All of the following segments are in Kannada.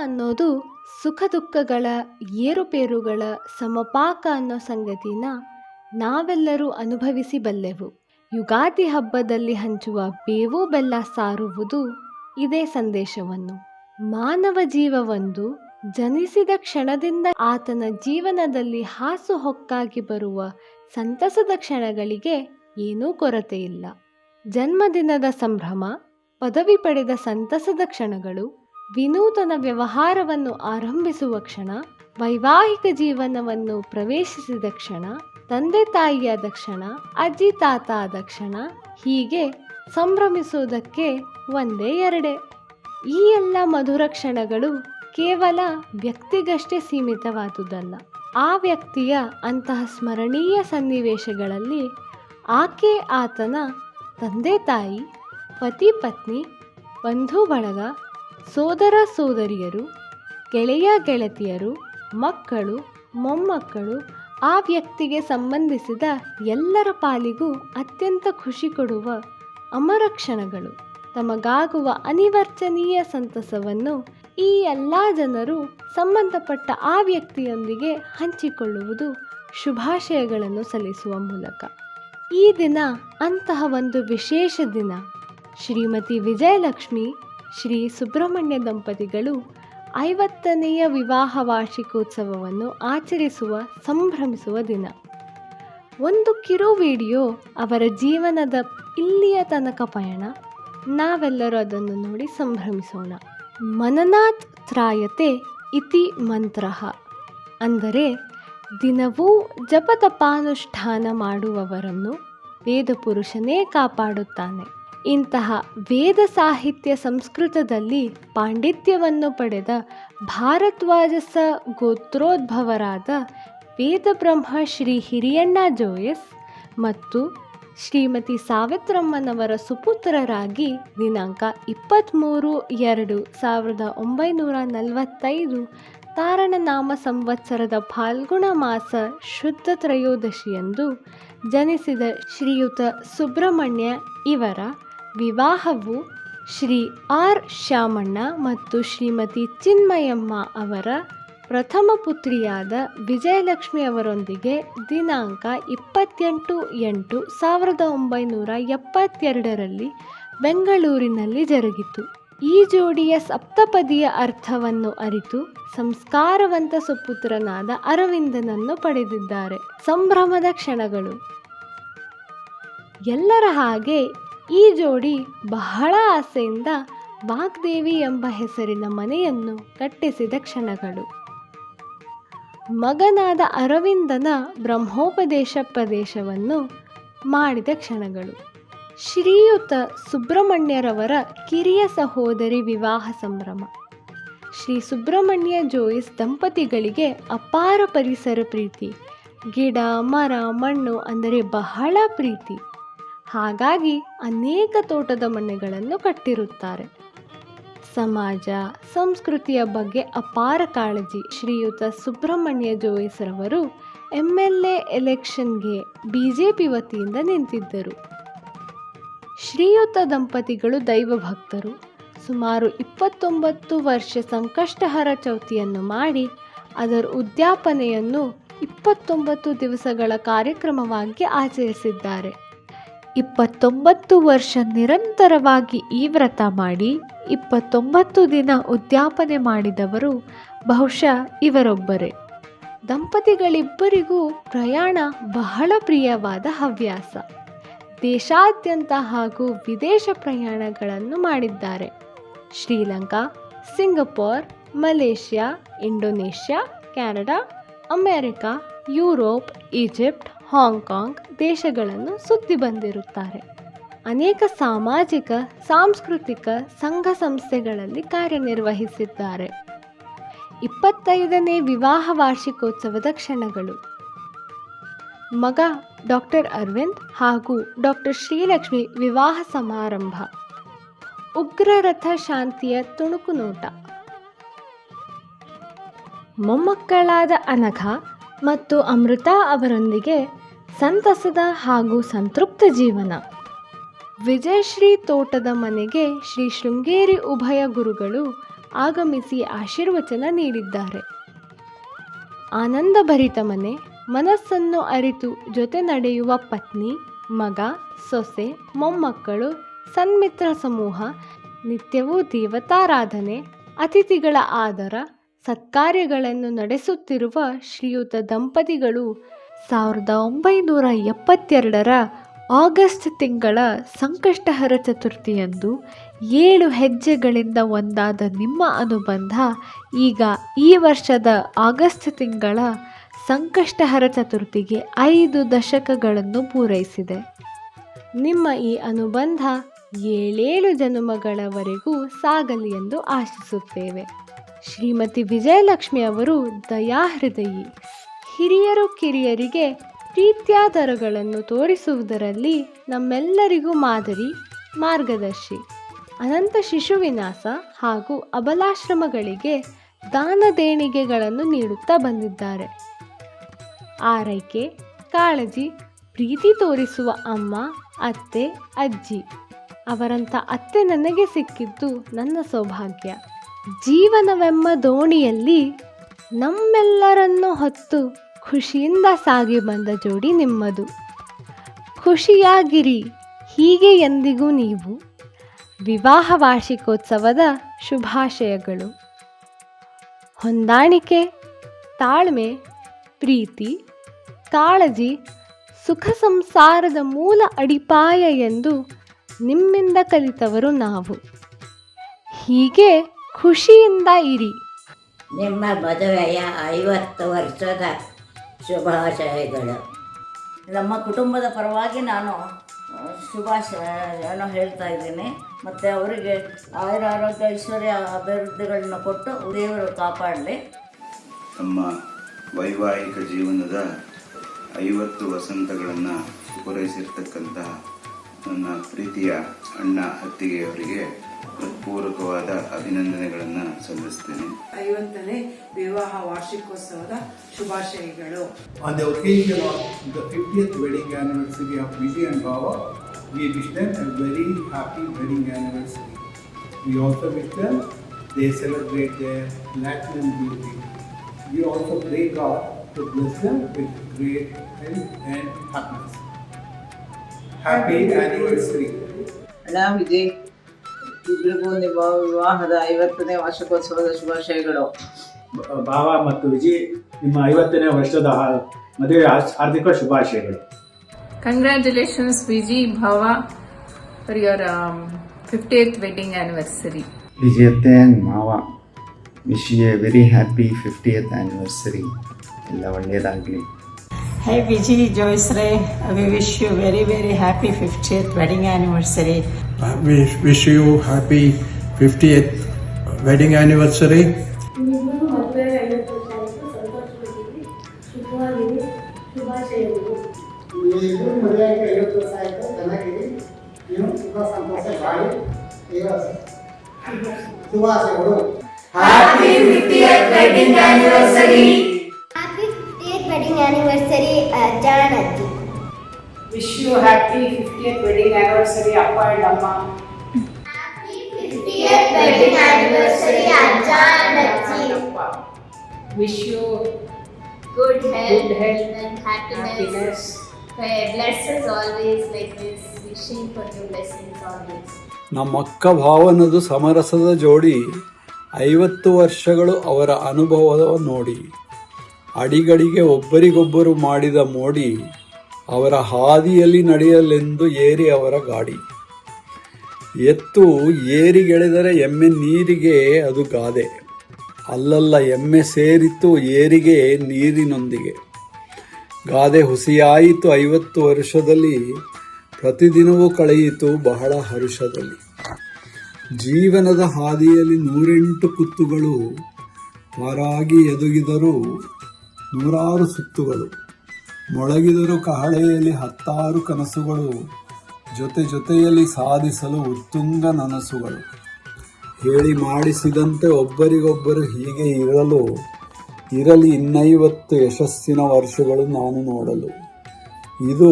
ಅನ್ನೋದು ಸುಖ ದುಃಖಗಳ ಏರುಪೇರುಗಳ ಸಮಪಾಕ ಅನ್ನೋ ಸಂಗತಿನ ನಾವೆಲ್ಲರೂ ಅನುಭವಿಸಿ ಬಲ್ಲೆವು. ಯುಗಾದಿ ಹಬ್ಬದಲ್ಲಿ ಹಂಚುವ ಬೇವು ಬೆಲ್ಲ ಸಾರುವುದು ಇದೇ ಸಂದೇಶವನ್ನು. ಮಾನವ ಜೀವವೊಂದು ಜನಿಸಿದ ಕ್ಷಣದಿಂದ ಆತನ ಜೀವನದಲ್ಲಿ ಹಾಸುಹೊಕ್ಕಾಗಿ ಬರುವ ಸಂತಸದ ಕ್ಷಣಗಳಿಗೆ ಏನೂ ಕೊರತೆ ಇಲ್ಲ. ಜನ್ಮದಿನದ ಸಂಭ್ರಮ, ಪದವಿ ಪಡೆದ ಸಂತಸದ ಕ್ಷಣಗಳು, ವಿನೂತನ ವ್ಯವಹಾರವನ್ನು ಆರಂಭಿಸುವ ಕ್ಷಣ, ವೈವಾಹಿಕ ಜೀವನವನ್ನು ಪ್ರವೇಶಿಸಿದ ಕ್ಷಣ, ತಂದೆ ತಾಯಿಯಾದ ಕ್ಷಣ, ಅಜ್ಜಿ ತಾತ ಆದ ಕ್ಷಣ, ಹೀಗೆ ಸಂಭ್ರಮಿಸುವುದಕ್ಕೆ ಒಂದೇ ಎರಡೇ. ಈ ಎಲ್ಲ ಮಧುರ ಕ್ಷಣಗಳು ಕೇವಲ ವ್ಯಕ್ತಿಗಷ್ಟೇ ಸೀಮಿತವಾದುದಲ್ಲ. ಆ ವ್ಯಕ್ತಿಯ ಅಂತಹ ಸ್ಮರಣೀಯ ಸನ್ನಿವೇಶಗಳಲ್ಲಿ ಆಕೆ ಆತನ ತಂದೆ ತಾಯಿ, ಪತಿ ಪತ್ನಿ, ಬಂಧು ಬಳಗ, ಸೋದರ ಸೋದರಿಯರು, ಗೆಳೆಯ ಗೆಳತಿಯರು, ಮಕ್ಕಳು, ಮೊಮ್ಮಕ್ಕಳು, ಆ ವ್ಯಕ್ತಿಗೆ ಸಂಬಂಧಿಸಿದ ಎಲ್ಲರ ಪಾಲಿಗೂ ಅತ್ಯಂತ ಖುಷಿ ಕೊಡುವ ಅಮರ ಕ್ಷಣಗಳು. ತಮಗಾಗುವ ಅನಿರ್ವಚನೀಯ ಸಂತಸವನ್ನು ಈ ಎಲ್ಲ ಜನರು ಸಂಬಂಧಪಟ್ಟ ಆ ವ್ಯಕ್ತಿಯೊಂದಿಗೆ ಹಂಚಿಕೊಳ್ಳುವುದು ಶುಭಾಶಯಗಳನ್ನು ಸಲ್ಲಿಸುವ ಮೂಲಕ. ಈ ದಿನ ಅಂತಹ ಒಂದು ವಿಶೇಷ ದಿನ. ಶ್ರೀಮತಿ ವಿಜಯಲಕ್ಷ್ಮಿ ಶ್ರೀ ಸುಬ್ರಹ್ಮಣ್ಯ ದಂಪತಿಗಳು 50ನೇಯ ವಿವಾಹ ವಾರ್ಷಿಕೋತ್ಸವವನ್ನು ಆಚರಿಸುವ ಸಂಭ್ರಮಿಸುವ ದಿನ. ಒಂದು ಕಿರು ವಿಡಿಯೋ ಅವರ ಜೀವನದ ಇಲ್ಲಿಯ ತನಕ ಪಯಣ. ನಾವೆಲ್ಲರೂ ಅದನ್ನು ನೋಡಿ ಸಂಭ್ರಮಿಸೋಣ. ಮನನಾತ್ ತ್ರಾಯತೆ ಇತಿ ಮಂತ್ರಃ, ಅಂದರೆ ದಿನವೂ ಜಪತಪಾನುಷ್ಠಾನ ಮಾಡುವವರನ್ನು ವೇದಪುರುಷನೇ ಕಾಪಾಡುತ್ತಾನೆ. ಇಂತಹ ವೇದ ಸಾಹಿತ್ಯ ಸಂಸ್ಕೃತದಲ್ಲಿ ಪಾಂಡಿತ್ಯವನ್ನು ಪಡೆದ ಭಾರದ್ವಾಜಸ ಗೋತ್ರೋದ್ಭವರಾದ ವೇದಬ್ರಹ್ಮ ಶ್ರೀ ಹಿರಿಯಣ್ಣ ಜೋಯಸ್ ಮತ್ತು ಶ್ರೀಮತಿ ಸಾವಿತ್ರಮ್ಮನವರ ಸುಪುತ್ರರಾಗಿ ದಿನಾಂಕ 23/2/1945 ತಾರಣನಾಮ ಸಂವತ್ಸರದ ಫಾಲ್ಗುಣ ಮಾಸ ಶುದ್ಧ ತ್ರಯೋದಶಿಯಂದು ಜನಿಸಿದ ಶ್ರೀಯುತ ಸುಬ್ರಹ್ಮಣ್ಯ ಇವರ ವಿವಾಹವು ಶ್ರೀ ಆರ್ ಶ್ಯಾಮಣ್ಣ ಮತ್ತು ಶ್ರೀಮತಿ ಚಿನ್ಮಯಮ್ಮ ಅವರ ಪ್ರಥಮ ಪುತ್ರಿಯಾದ ವಿಜಯಲಕ್ಷ್ಮಿ ಅವರೊಂದಿಗೆ ದಿನಾಂಕ 28/8/1972 ಬೆಂಗಳೂರಿನಲ್ಲಿ ಜರುಗಿತು. ಈ ಜೋಡಿಯ ಸಪ್ತಪದಿಯ ಅರ್ಥವನ್ನು ಅರಿತು ಸಂಸ್ಕಾರವಂತ ಸುಪುತ್ರನಾದ ಅರವಿಂದನನ್ನು ಪಡೆದಿದ್ದಾರೆ. ಸಂಭ್ರಮದ ಕ್ಷಣಗಳು. ಎಲ್ಲರ ಹಾಗೆ ಈ ಜೋಡಿ ಬಹಳ ಆಸೆಯಿಂದ ವಾಗ್ದೇವಿ ಎಂಬ ಹೆಸರಿನ ಮನೆಯನ್ನು ಕಟ್ಟಿಸಿದ ಕ್ಷಣಗಳು. ಮಗನಾದ ಅರವಿಂದನ ಬ್ರಹ್ಮೋಪದೇಶ ಪ್ರದೇಶವನ್ನು ಮಾಡಿದ ಕ್ಷಣಗಳು. ಶ್ರೀಯುತ ಸುಬ್ರಹ್ಮಣ್ಯರವರ ಕಿರಿಯ ಸಹೋದರಿ ವಿವಾಹ ಸಂಭ್ರಮ. ಶ್ರೀ ಸುಬ್ರಹ್ಮಣ್ಯ ಜೋಯಿಸ್ ದಂಪತಿಗಳಿಗೆ ಅಪಾರ ಪರಿಸರ ಪ್ರೀತಿ. ಗಿಡ ಮರ ಮಣ್ಣು ಅಂದರೆ ಬಹಳ ಪ್ರೀತಿ. ಹಾಗಾಗಿ ಅನೇಕ ತೋಟದ ಮನೆಗಳನ್ನು ಕಟ್ಟಿರುತ್ತಾರೆ. ಸಮಾಜ ಸಂಸ್ಕೃತಿಯ ಬಗ್ಗೆ ಅಪಾರ ಕಾಳಜಿ. ಶ್ರೀಯುತ ಸುಬ್ರಹ್ಮಣ್ಯ ಜೋಯಿಸ್ರವರು MLA ಎಲೆಕ್ಷನ್ಗೆ BJP ವತಿಯಿಂದ ನಿಂತಿದ್ದರು. ಶ್ರೀಯುತ ದಂಪತಿಗಳು ದೈವಭಕ್ತರು. ಸುಮಾರು 29 ವರ್ಷ ಸಂಕಷ್ಟಹರ ಚೌತಿಯನ್ನು ಮಾಡಿ ಅದರ ಉದ್ಯಾಪನೆಯನ್ನು 29 ದಿವಸಗಳ ಕಾರ್ಯಕ್ರಮವಾಗಿ ಆಚರಿಸಿದ್ದಾರೆ. 29 ವರ್ಷ ನಿರಂತರವಾಗಿ ಈ ವ್ರತ ಮಾಡಿ 29 ದಿನ ಉದ್ಯಾಪನೆ ಮಾಡಿದವರು ಬಹುಶಃ ಇವರೊಬ್ಬರೇ. ದಂಪತಿಗಳಿಬ್ಬರಿಗೂ ಪ್ರಯಾಣ ಬಹಳ ಪ್ರಿಯವಾದ ಹವ್ಯಾಸ. ದೇಶಾದ್ಯಂತ ಹಾಗೂ ವಿದೇಶ ಪ್ರಯಾಣಗಳನ್ನು ಮಾಡಿದ್ದಾರೆ. Sri Lanka, Singapore, Malaysia, Indonesia, Canada, America, Europe, Egypt, Hong Kong ದೇಶಗಳನ್ನು ಸುತ್ತಿ ಬಂದಿರುತ್ತಾರೆ. ಅನೇಕ ಸಾಮಾಜಿಕ ಸಾಂಸ್ಕೃತಿಕ ಸಂಘ ಸಂಸ್ಥೆಗಳಲ್ಲಿ ಕಾರ್ಯನಿರ್ವಹಿಸಿದ್ದಾರೆ. 25ನೇ ವಿವಾಹ ವಾರ್ಷಿಕೋತ್ಸವದ ಕ್ಷಣಗಳು. ಮಗ ಡಾಕ್ಟರ್ ಅರವಿಂದ್ ಹಾಗೂ ಡಾಕ್ಟರ್ ಶ್ರೀಲಕ್ಷ್ಮಿ ವಿವಾಹ ಸಮಾರಂಭ. ಉಗ್ರರಥ ಶಾಂತಿಯ ತುಣುಕು ನೋಟ. ಮೊಮ್ಮಕ್ಕಳಾದ ಅನಘ ಮತ್ತು ಅಮೃತಾ ಅವರೊಂದಿಗೆ ಸಂತಸದ ಹಾಗೂ ಸಂತೃಪ್ತ ಜೀವನ. ವಿಜಯಶ್ರೀ ತೋಟದ ಮನೆಗೆ ಶ್ರೀ ಶೃಂಗೇರಿ ಉಭಯ ಗುರುಗಳು ಆಗಮಿಸಿ ಆಶೀರ್ವಚನ ನೀಡಿದ್ದಾರೆ. ಆನಂದಭರಿತ ಮನೆ, ಮನಸ್ಸನ್ನು ಅರಿತು ಜೊತೆ ನಡೆಯುವ ಪತ್ನಿ, ಮಗ, ಸೊಸೆ, ಮೊಮ್ಮಕ್ಕಳು, ಸನ್ಮಿತ್ರ ಸಮೂಹ, ನಿತ್ಯವೂ ದೇವತಾರಾಧನೆ, ಅತಿಥಿಗಳ ಆದರ ಸತ್ಕಾರ್ಯಗಳನ್ನು ನಡೆಸುತ್ತಿರುವ ಶ್ರೀಯುತ ದಂಪತಿಗಳು 1972 ಆಗಸ್ಟ್ ತಿಂಗಳ ಸಂಕಷ್ಟಹರ ಚತುರ್ಥಿಯಂದು 7 ಹೆಜ್ಜೆಗಳಿಂದ ಒಂದಾದ ನಿಮ್ಮ ಅನುಬಂಧ ಈಗ ಈ ವರ್ಷದ ಆಗಸ್ಟ್ ತಿಂಗಳ ಸಂಕಷ್ಟಹರ ಚತುರ್ಥಿಗೆ 5 ದಶಕಗಳನ್ನು ಪೂರೈಸಿದೆ. ನಿಮ್ಮ ಈ ಅನುಬಂಧ 7 ಜನುಮಗಳವರೆಗೂ ಸಾಗಲಿ ಎಂದು ಆಶಿಸುತ್ತೇವೆ. ಶ್ರೀಮತಿ ವಿಜಯಲಕ್ಷ್ಮಿ ಅವರು ದಯಾಹೃದಯಿ. ಹಿರಿಯರು ಕಿರಿಯರಿಗೆ ಪ್ರೀತ್ಯಾದರಗಳನ್ನು ತೋರಿಸುವುದರಲ್ಲಿ ನಮ್ಮೆಲ್ಲರಿಗೂ ಮಾದರಿ, ಮಾರ್ಗದರ್ಶಿ. ಅನಂತ ಶಿಶುವಿನಾಸ ಹಾಗೂ ಅಬಲಾಶ್ರಮಗಳಿಗೆ ದಾನ ದೇಣಿಗೆಗಳನ್ನು ನೀಡುತ್ತಾ ಬಂದಿದ್ದಾರೆ. ಆರೈಕೆ, ಕಾಳಜಿ, ಪ್ರೀತಿ ತೋರಿಸುವ ಅಮ್ಮ, ಅತ್ತೆ, ಅಜ್ಜಿ. ಅವರಂಥ ಅತ್ತೆ ನನಗೆ ಸಿಕ್ಕಿದ್ದು ನನ್ನ ಸೌಭಾಗ್ಯ. ಜೀವನವೆಂಬ ದೋಣಿಯಲ್ಲಿ ನಮ್ಮೆಲ್ಲರನ್ನು ಹೊತ್ತು ಖುಷಿಯಿಂದ ಸಾಗಿ ಬಂದ ಜೋಡಿ ನಿಮ್ಮದು. ಖುಷಿಯಾಗಿರಿ ಹೀಗೆ ಎಂದಿಗೂ ನೀವು. ವಿವಾಹ ವಾರ್ಷಿಕೋತ್ಸವದ ಶುಭಾಶಯಗಳು. ಹೊಂದಾಣಿಕೆ, ತಾಳ್ಮೆ, ಪ್ರೀತಿ, ಕಾಳಜಿ ಸುಖ ಸಂಸಾರದ ಮೂಲ ಅಡಿಪಾಯ ಎಂದು ನಿಮ್ಮಿಂದ ಕಲಿತವರು ನಾವು. ಹೀಗೆ ಖುಷಿಯಿಂದ ಇರಿ. ನಿಮ್ಮ ಮದುವೆಯ 50 ವರ್ಷದ ಶುಭಾಶಯಗಳು. ನಮ್ಮ ಕುಟುಂಬದ ಪರವಾಗಿ ನಾನು ಶುಭಾಶಯವನ್ನು ಹೇಳ್ತಾ ಇದ್ದೀನಿ. ಮತ್ತು ಅವರಿಗೆ ಆಯುರ ಆರೋಗ್ಯ ಐಶ್ವರ್ಯ ಅಭಿವೃದ್ಧಿಗಳನ್ನ ಕೊಟ್ಟು ದೇವರು ಕಾಪಾಡಲಿ. ನಮ್ಮ ವೈವಾಹಿಕ ಜೀವನದ 50 ವಸಂತಗಳನ್ನು ಪೂರೈಸಿರ್ತಕ್ಕಂತಹ ನನ್ನ ಪ್ರೀತಿಯ ಅಣ್ಣ ಅತ್ತಿಗೆಯವರಿಗೆ ಹೃತ್ಪೂರ್ವಕವಾದ ಅಭಿನಂದನೆಗಳನ್ನು ಸಲ್ಲಿಸ್ತೇನೆ. 50ನೇ ವಿವಾಹ ವಾರ್ಷಿಕೋತ್ಸವದ ಶುಭಾಶಯಗಳು. On the occasion of the 50th wedding anniversary of Vijay and Bhava, we wish them a very happy wedding anniversary. We also wish them they celebrate their platinum jubilee. We also pray God to bless them with great health and happiness. Happy anniversary. ಅಣ್ಣ ವಿಜಯ್, ಇಬ್ಬರಿಗೂ ನಿಮ್ಮ ವಿವಾಹದ 50ನೇ ವಾರ್ಷಿಕೋತ್ಸವದ ಶುಭಾಶಯಗಳು. ಭಾವ ಮತ್ತು ವಿಜಯ್, ನಿಮ್ಮ 50ನೇ ವರ್ಷದ ಮದುವೆ ಹಾರ್ದಿಕ ಶುಭಾಶಯಗಳು. Congratulations Vijay, Bhava for your 50th wedding anniversary. Vijayate and Mava, wish you a very happy 50th anniversary. ಎಲ್ಲ ಒಳ್ಳೆಯದಾಗಲಿ. Hey Vijay, Joyce Ray, we wish you very very happy 50th wedding anniversary. We wish you happy 50th wedding anniversary. Happy 50th wedding anniversary. Happy 50th wedding anniversary, Janati. Wish you happy 50th wedding anniversary, Appa and Amma. Happy 50th wedding anniversary, Janati. Wish you Good health health and happiness. Bless us always like this. Wishing for your blessings always. ನಮ್ಮ ಅಕ್ಕ ಭಾವನದು ಸಮರಸದ ಜೋಡಿ 50 ವರ್ಷಗಳು ಅವರ ಅನುಭವ ನೋಡಿ, ಅಡಿಗಡಿಗೆ ಒಬ್ಬರಿಗೊಬ್ಬರು ಮಾಡಿದ ಮೋಡಿ, ಅವರ ಹಾದಿಯಲ್ಲಿ ನಡೆಯಲೆಂದು ಏರಿ ಅವರ ಗಾಡಿ. ಎತ್ತು ಏರಿಗೆಳೆದರೆ ಎಮ್ಮೆ ನೀರಿಗೆ ಅದು ಗಾದೆ, ಅಲ್ಲಲ್ಲ ಎಮ್ಮೆ ಸೇರಿತು ಏರಿಗೆ ನೀರಿನೊಂದಿಗೆ. ಗಾದೆ ಹುಸಿಯಾಯಿತು 50 ವರ್ಷದಲ್ಲಿ, ಪ್ರತಿದಿನವೂ ಕಳೆಯಿತು ಬಹಳ ಹರುಷದಲ್ಲಿ. ಜೀವನದ ಹಾದಿಯಲ್ಲಿ 108 ಕುತ್ತುಗಳು, ಪಾರಾಗಿ ಎದುಗಿದರು 100 ಸುತ್ತುಗಳು. ಮೊಳಗಿದರು ಕಹಳೆಯಲ್ಲಿ 10 ಕನಸುಗಳು, ಜೊತೆ ಜೊತೆಯಲ್ಲಿ ಸಾಧಿಸಲು ಉತ್ತುಂಗ ನನಸುಗಳು. ಹೇಳಿ ಮಾಡಿಸಿದಂತೆ ಒಬ್ಬರಿಗೊಬ್ಬರು ಹೀಗೆ ಇರಲಿ ಇನ್ನೈವತ್ತು ಯಶಸ್ಸಿನ ವರ್ಷಗಳು ನಾನು ನೋಡಲು. ಇದು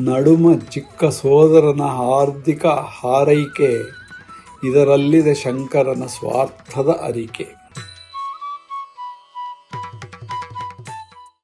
ನಡುಮ ಚಿಕ್ಕ ಸೋದರನ ಹಾರ್ದಿಕ ಹಾರೈಕೆ. ಇದರಲ್ಲಿದೆ ಶಂಕರನ ಸ್ವಾರ್ಥದ ಅರಿಕೆ.